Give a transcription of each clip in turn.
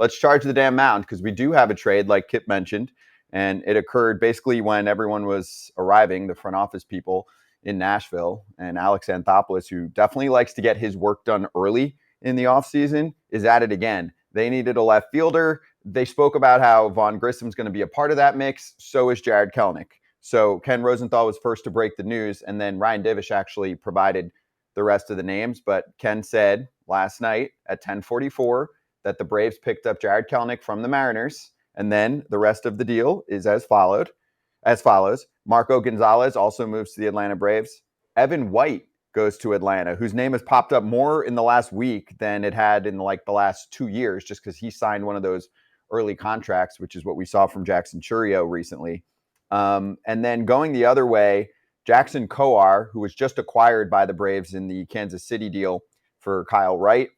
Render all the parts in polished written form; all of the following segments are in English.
let's charge the damn mound because we do have a trade, like Kip mentioned, and it occurred basically when everyone was arriving, the front office people in Nashville, and Alex Anthopoulos, who definitely likes to get his work done early in the offseason, is at it again. They needed a left fielder. They spoke about how Vaughn Grissom's going to be a part of that mix. So is Jared Kelenic. So Ken Rosenthal was first to break the news, and then Ryan Divish actually provided the rest of the names. But Ken said last night at 10:44 that the Braves picked up Jared Kelenic from the Mariners, and then the rest of the deal is as follows. Marco Gonzalez also moves to the Atlanta Braves. Evan White goes to Atlanta, whose name has popped up more in the last week than it had in the last 2 years, just because he signed one of those early contracts, which is what we saw from Jackson Chourio recently. And then going the other way, Jackson Kowar, who was just acquired by the Braves in the Kansas City deal for Kyle Wright,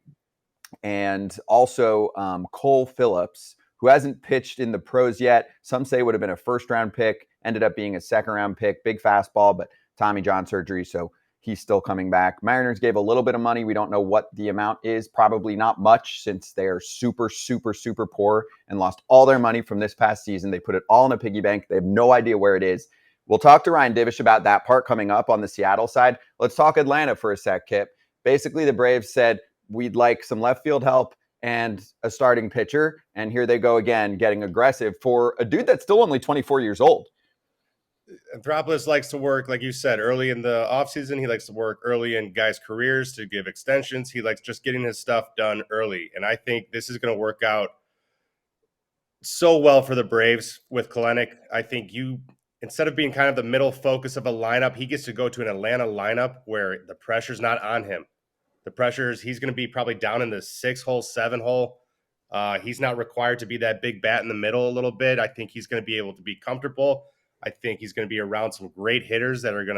and also Cole Phillips, who hasn't pitched in the pros yet. Some say would have been a first-round pick, ended up being a second-round pick, big fastball, but Tommy John surgery, so he's still coming back. Mariners gave a little bit of money. We don't know what the amount is. Probably not much since they're super, super, super poor and lost all their money from this past season. They put it all in a piggy bank. They have no idea where it is. We'll talk to Ryan Divish about that part coming up on the Seattle side. Let's talk Atlanta for a sec, Kip. Basically, the Braves said, we'd like some left field help and a starting pitcher. And here they go again, getting aggressive for a dude that's still only 24 years old. Anthopoulos likes to work, like you said, early in the offseason. He likes to work early in guys' careers to give extensions. He likes just getting his stuff done early. And I think this is going to work out so well for the Braves with Kelenic. I think instead of being kind of the middle focus of a lineup, he gets to go to an Atlanta lineup where the pressure's not on him. The pressure is he's going to be probably down in the 6-hole, 7-hole. He's not required to be that big bat in the middle a little bit. I think he's going to be able to be comfortable. I think he's going to be around some great hitters that are going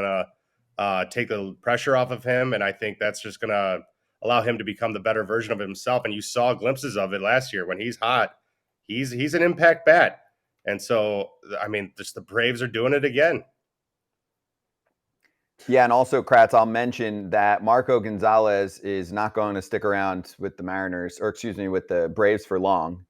to take the pressure off of him. And I think that's just going to allow him to become the better version of himself. And you saw glimpses of it last year when he's hot. He's an impact bat. And so, I mean, just the Braves are doing it again. Yeah, and also, Kratz, I'll mention that Marco Gonzalez is not going to stick around with the Mariners, or excuse me, with the Braves for long.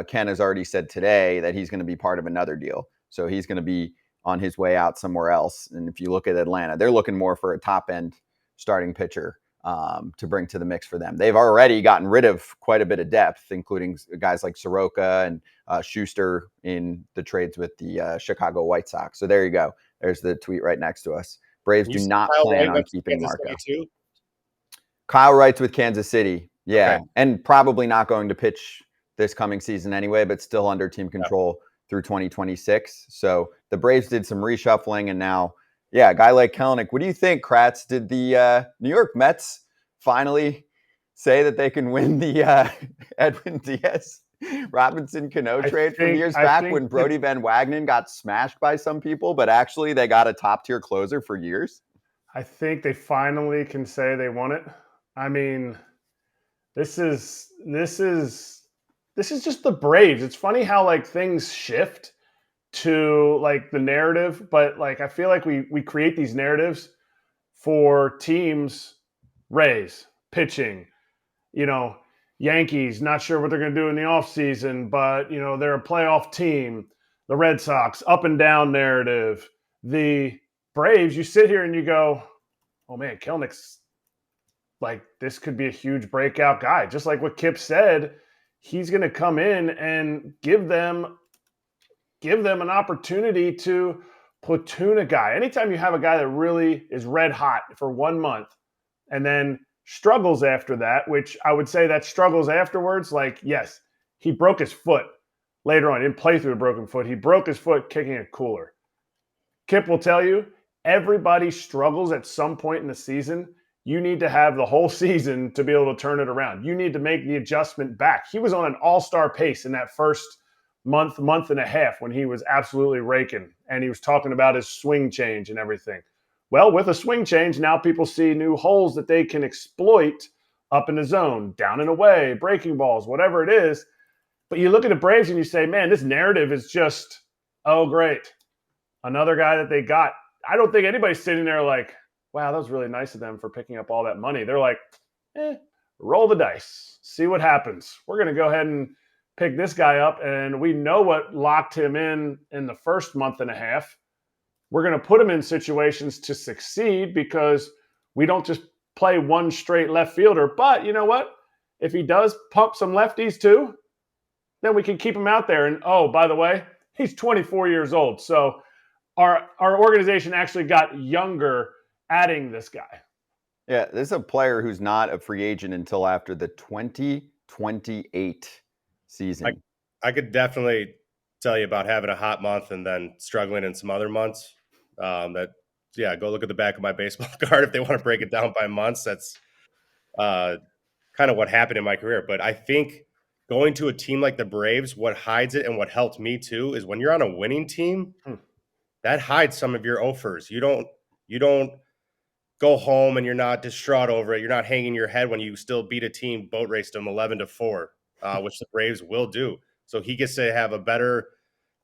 Ken has already said today that he's going to be part of another deal. So he's going to be on his way out somewhere else. And if you look at Atlanta, they're looking more for a top-end starting pitcher to bring to the mix for them. They've already gotten rid of quite a bit of depth, including guys like Soroka and Schuster in the trades with the Chicago White Sox. So there you go. There's the tweet right next to us. Braves do not plan on keeping Marco. Kyle Wright's with Kansas City. Yeah. Okay. And probably not going to pitch this coming season anyway, but still under team control through 2026. So the Braves did some reshuffling, and now, a guy like Kelenic. What do you think, Kratz? Did the New York Mets finally say that they can win the Edwin Diaz Robinson Cano trade from years back when Brody Van Wagenen got smashed by some people, but actually they got a top-tier closer for years? I think they finally can say they won it. I mean, this is just the Braves. It's funny how things shift to the narrative, but I feel like we create these narratives for teams. Rays pitching, Yankees, not sure what they're going to do in the offseason, but, they're a playoff team. The Red Sox, up and down narrative. The Braves, you sit here and you go, oh, man, Kelenic's this could be a huge breakout guy. Just like what Kip said, he's going to come in and give them an opportunity to platoon a guy. Anytime you have a guy that really is red hot for 1 month and then struggles after that, which I would say that struggles afterwards, yes, he broke his foot later on. He didn't play through a broken foot. He broke his foot kicking a cooler. Kip will tell you, everybody struggles at some point in the season. You need to have the whole season to be able to turn it around. You need to make the adjustment back. He was on an all-star pace in that first month and a half when he was absolutely raking, and he was talking about his swing change and everything. Well, with a swing change, now people see new holes that they can exploit up in the zone, down and away, breaking balls, whatever it is. But you look at the Braves and you say, man, this narrative is just, oh, great. Another guy that they got. I don't think anybody's sitting there like, wow, that was really nice of them for picking up all that money. They're like, roll the dice, see what happens. We're going to go ahead and pick this guy up, and we know what locked him in the first month and a half. We're going to put him in situations to succeed because we don't just play one straight left fielder. But you know what? If he does pump some lefties too, then we can keep him out there. And oh, by the way, he's 24 years old. So our organization actually got younger adding this guy. Yeah, this is a player who's not a free agent until after the 2028 season. I could definitely tell you about having a hot month and then struggling in some other months. Go look at the back of my baseball card if they want to break it down by months. That's kind of what happened in my career. But I think going to a team like the Braves, what hides it and what helped me too is when you're on a winning team, that hides some of your offers. You don't go home and you're not distraught over it. You're not hanging your head when you still beat a team, boat raced them 11-4, which the Braves will do. So he gets to have a better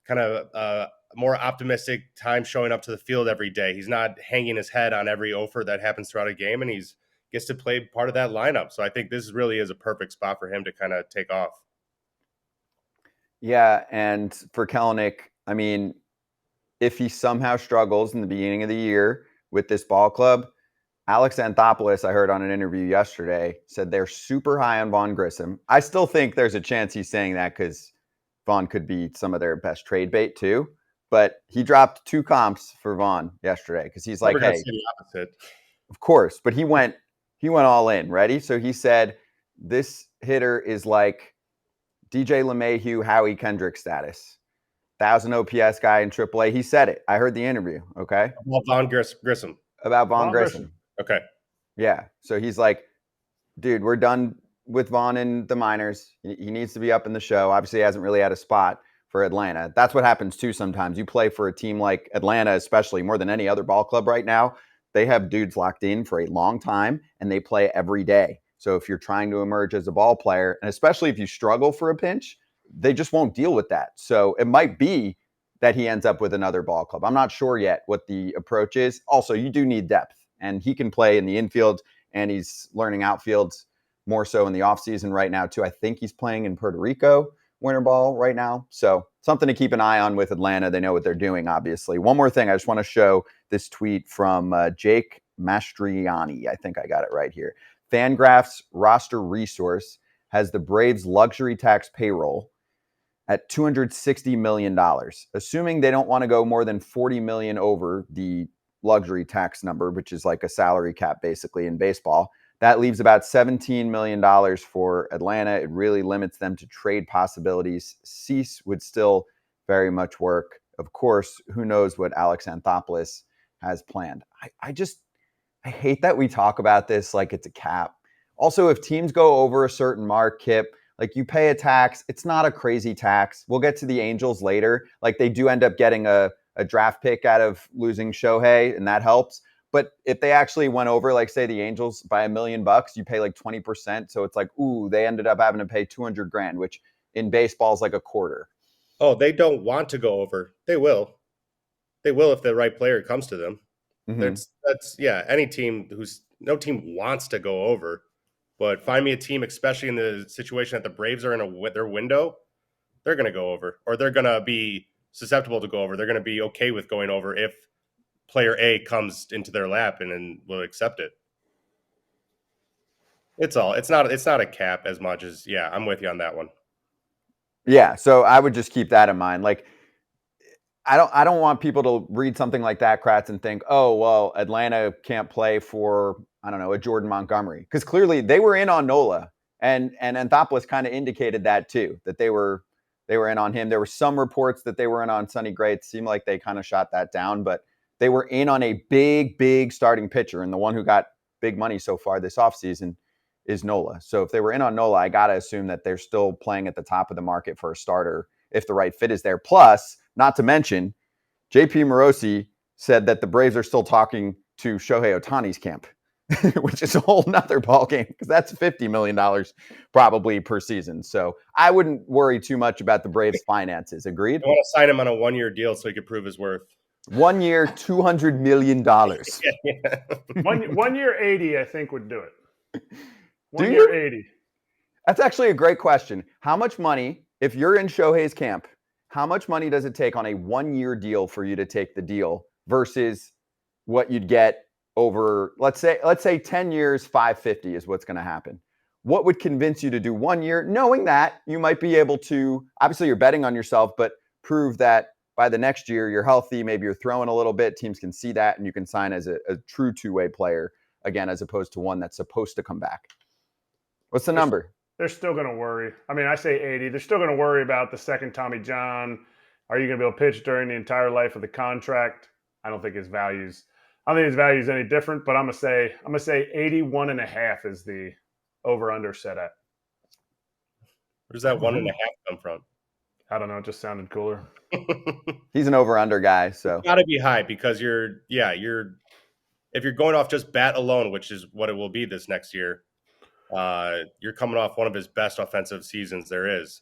kind of more optimistic time showing up to the field every day. He's not hanging his head on every offer that happens throughout a game, and he's gets to play part of that lineup. So I think this really is a perfect spot for him to kind of take off. Yeah, and for Kelenic, I mean, if he somehow struggles in the beginning of the year with this ball club, Alex Anthopoulos, I heard on an interview yesterday, said they're super high on Vaughn Grissom. I still think there's a chance he's saying that because Vaughn could be some of their best trade bait too. But he dropped 2 comps for Vaughn yesterday because he's like, hey, the opposite. Of course, but he went all in. Ready? So he said this hitter is like DJ LeMahieu, Howie Kendrick status. 1,000 OPS guy in AAA. He said it. I heard the interview. Okay. About Vaughn Grissom. About Vaughn Grissom. Okay. Yeah. So he's like, dude, we're done with Vaughn in the minors. He needs to be up in the show. Obviously, he hasn't really had a spot for Atlanta. That's what happens too sometimes. You play for a team like Atlanta, especially more than any other ball club right now. They have dudes locked in for a long time, and they play every day. So if you're trying to emerge as a ball player, and especially if you struggle for a pinch, they just won't deal with that. So it might be that he ends up with another ball club. I'm not sure yet what the approach is. Also, you do need depth, and he can play in the infield, and he's learning outfields more so in the offseason right now, too. I think he's playing in Puerto Rico winter ball right now. So something to keep an eye on with Atlanta. They know what they're doing, obviously. One more thing. I just want to show this tweet from Jake Mastriani. I think I got it right here. Fangraphs roster resource has the Braves luxury tax payroll at $260 million, assuming they don't want to go more than $40 million over the luxury tax number, which is like a salary cap basically in baseball. That leaves about $17 million for Atlanta. It really limits them to trade possibilities. Cease would still very much work. Of course, who knows what Alex Anthopoulos has planned. I hate that we talk about this like it's a cap. Also, if teams go over a certain mark, Kip, like you pay a tax, it's not a crazy tax. We'll get to the Angels later. Like they do end up getting a draft pick out of losing Shohei, and that helps. But if they actually went over, like say the Angels by $1 million, you pay like 20%. So it's like, ooh, they ended up having to pay $200,000, which in baseball is like a quarter. Oh, they don't want to go over. They will. They will if the right player comes to them. Mm-hmm. Any team no team wants to go over, but find me a team, especially in the situation that the Braves are in their window, they're going to go over, or they're going to be susceptible to go over. They're going to be okay with going over if player A comes into their lap and will accept it. It's not a cap as much as, I'm with you on that one. Yeah. So I would just keep that in mind. Like, I don't want people to read something like that, Kratz, and think, oh, well, Atlanta can't play for, I don't know, a Jordan Montgomery. Because clearly they were in on Nola, and Anthopoulos kind of indicated that too, that they were in on him. There were some reports that they were in on Sonny Gray. It seemed like they kind of shot that down, but they were in on a big starting pitcher, and the one who got big money so far this offseason is Nola. So if they were in on Nola, I got to assume that they're still playing at the top of the market for a starter if the right fit is there. Plus, not to mention, JP Morosi said that the Braves are still talking to Shohei Ohtani's camp, which is a whole nother ballgame because that's $50 million probably per season. So I wouldn't worry too much about the Braves' finances. Agreed? I want to sign him on a 1-year deal so he could prove his worth. 1 year, $200 million. One year, 80, I think would do it. 1 year, 80. That's actually a great question. How much money if you're in Shohei's camp, how much money does it take on a 1-year deal for you to take the deal versus what you'd get over, let's say 10 years, 550 is what's going to happen. What would convince you to do 1 year, knowing that you might be able to, obviously you're betting on yourself, but prove that by the next year you're healthy, maybe you're throwing a little bit, teams can see that, and you can sign as a true two-way player again, as opposed to one that's supposed to come back. What's the number? They're still going to worry. I mean, I say 80. They're still going to worry about the second Tommy John. Are you going to be able to pitch during the entire life of the contract? I don't think his value's any different, but I'm gonna say 81.5 is the over/under set at. Where's that 1.5 come from? I don't know. It just sounded cooler. He's an over/under guy, so Got to be high because if you're going off just bat alone, which is what it will be this next year, you're coming off one of his best offensive seasons there is.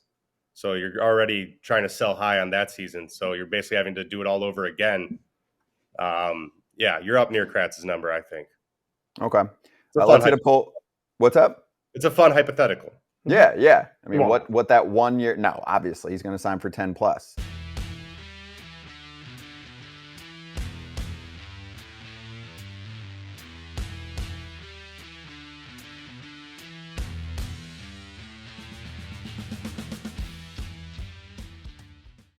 So you're already trying to sell high on that season. So you're basically having to do it all over again. You're up near Kratz's number, I think. Okay. Let's hit a poll. What's up? It's a fun hypothetical. Yeah. I mean, what that 1 year? No, obviously he's going to sign for 10 plus.